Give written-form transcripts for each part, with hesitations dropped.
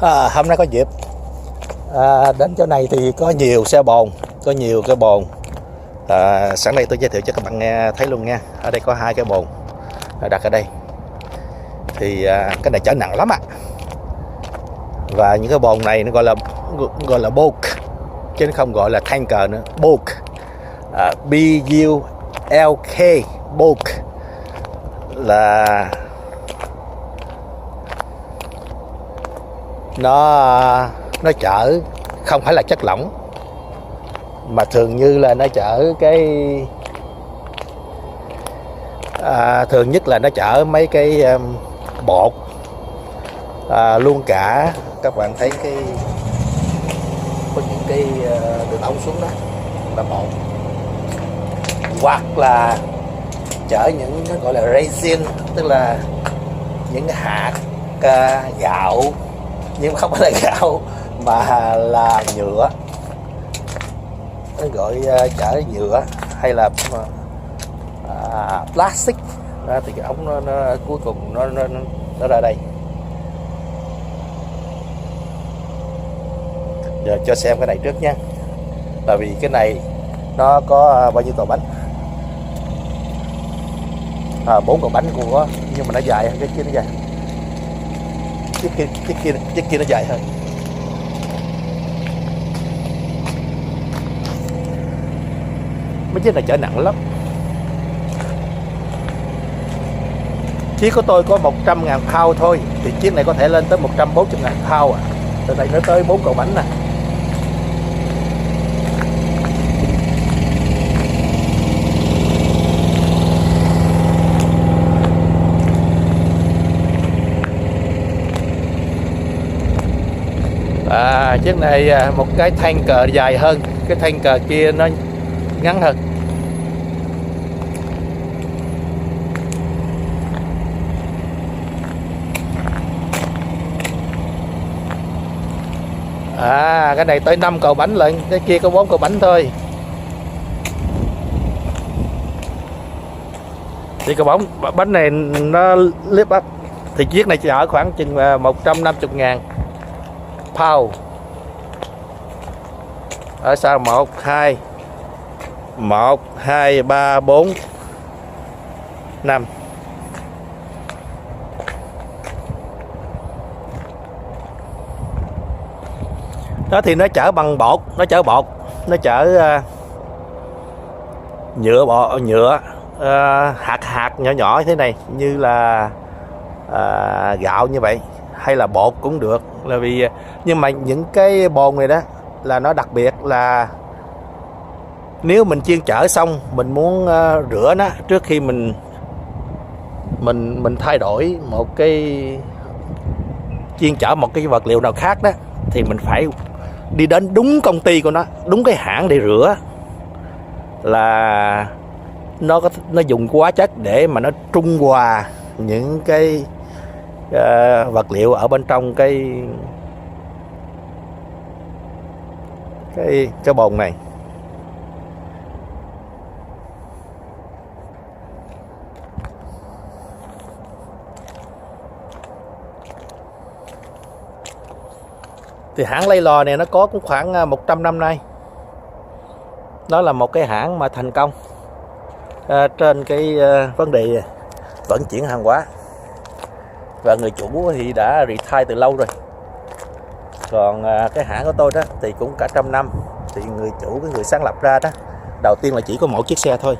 Hôm nay có dịp đến chỗ này thì có nhiều xe bồn, có nhiều cái bồn. Sẵn đây tôi giới thiệu cho các bạn nghe thấy luôn nha. Ở đây có hai cái bồn đặt ở đây. Thì cái này chở nặng lắm ạ. Và những cái bồn này nó gọi là bulk, chứ nó không gọi là tanker nữa. Bulk, B-U-L-K, bulk là nó chở không phải là chất lỏng, mà thường như là nó chở thường nhất là nó chở mấy cái bột, luôn cả các bạn thấy có những cái đường ống xuống đó là bột, hoặc là chở những cái gọi là resin, tức là những hạt gạo, nhưng không phải là gạo mà là nhựa, nó gọi chở nhựa hay là plastic đó. Thì cái ống nó cuối cùng nó ra đây. Giờ cho xem cái này trước nha, tại vì cái này nó có bao nhiêu cầu bánh, 4 cầu bánh của, nhưng mà nó dài hơn cái kia, nó dài chiếc kia nó dài hơn. Mấy chiếc này chở nặng lắm. Chiếc của tôi có 100.000 pound thôi, thì chiếc này có thể lên tới 140.000 pound à. Từ đây nó tới 4 cầu bánh nè. Chiếc này một cái tanker dài hơn, cái tanker kia nó ngắn hơn. Cái này tới 5 cầu bánh lận, cái kia có 4 cầu bánh thôi. Thì cầu bánh này nó lift up, thì chiếc này chở khoảng chừng 150.000 pound. Ở sau 1, 2, 3, 4, 5. Đó thì nó chở bằng bột, nó chở nhựa hạt nhỏ nhỏ thế này, như là gạo như vậy, hay là bột cũng được. Là vì nhưng mà những cái bồn này đó là nó đặc biệt là nếu mình chiên chở xong, mình muốn rửa nó trước khi mình thay đổi một cái chiên chở một cái vật liệu nào khác đó, thì mình phải đi đến đúng công ty của nó, đúng cái hãng để rửa, là nó dùng hóa chất để mà nó trung hòa những cái vật liệu ở bên trong cái bồn này. Thì hãng Laylor này nó có cũng khoảng 100 năm nay. Đó là một cái hãng mà thành công trên cái vấn đề vận chuyển hàng hóa. Và người chủ thì đã retire từ lâu rồi. Còn cái hãng của tôi đó thì cũng cả 100 năm. Thì người chủ, cái người sáng lập ra đó, đầu tiên là chỉ có một chiếc xe thôi.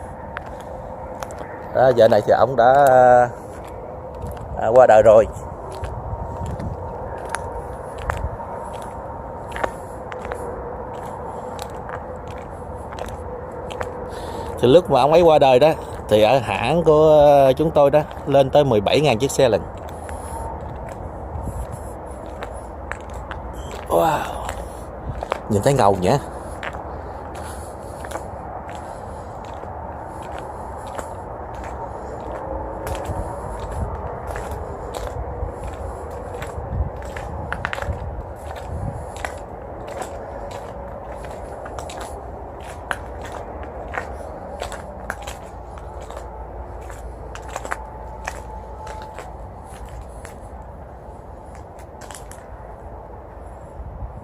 Giờ này thì ông đã qua đời rồi. Thì lúc mà ông ấy qua đời đó, thì ở hãng của chúng tôi đó lên tới 17.000 chiếc xe lần. Wow, nhìn thấy ngầu nhỉ.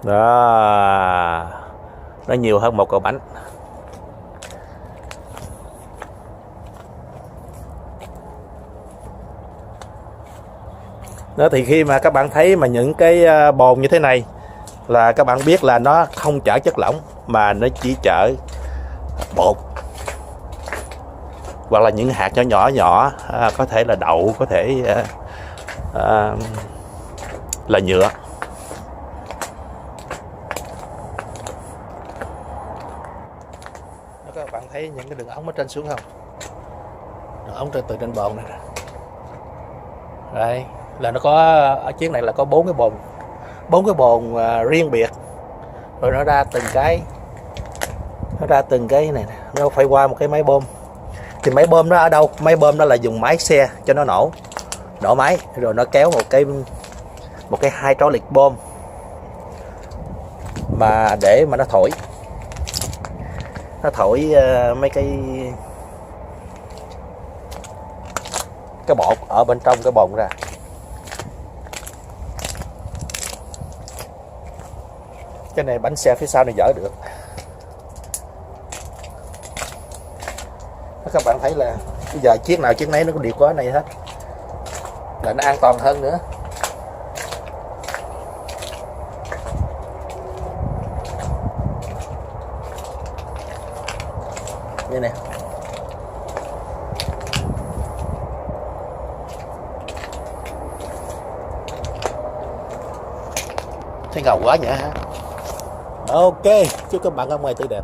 Đó, nó nhiều hơn một cầu bánh. Đó, thì khi mà các bạn thấy mà những cái bồn như thế này là các bạn biết là nó không chở chất lỏng mà nó chỉ chở bột, hoặc là những hạt nhỏ nhỏ, có thể là đậu, có thể là nhựa. Các bạn thấy những cái đường ống ở trên xuống không? Đường ống từ trên bồn này nè. Đây là nó có, ở chiếc này là có 4 cái bồn riêng biệt, rồi nó ra từng cái này, nó phải qua một cái máy bơm. Thì máy bơm nó ở đâu? Máy bơm nó là dùng máy xe cho nó nổ máy, rồi nó kéo một cái hydraulic bơm mà để mà nó thổi mấy cái bột ở bên trong cái bồn ra. Cái này bánh xe phía sau này dỡ được. Các bạn thấy là bây giờ chiếc nào chiếc nấy nó cũng đều có cái này hết, là nó an toàn hơn nữa. Đây nè, thấy ngầu quá nhỉ ha. Ok, chúc các bạn ở ngoài tươi đẹp.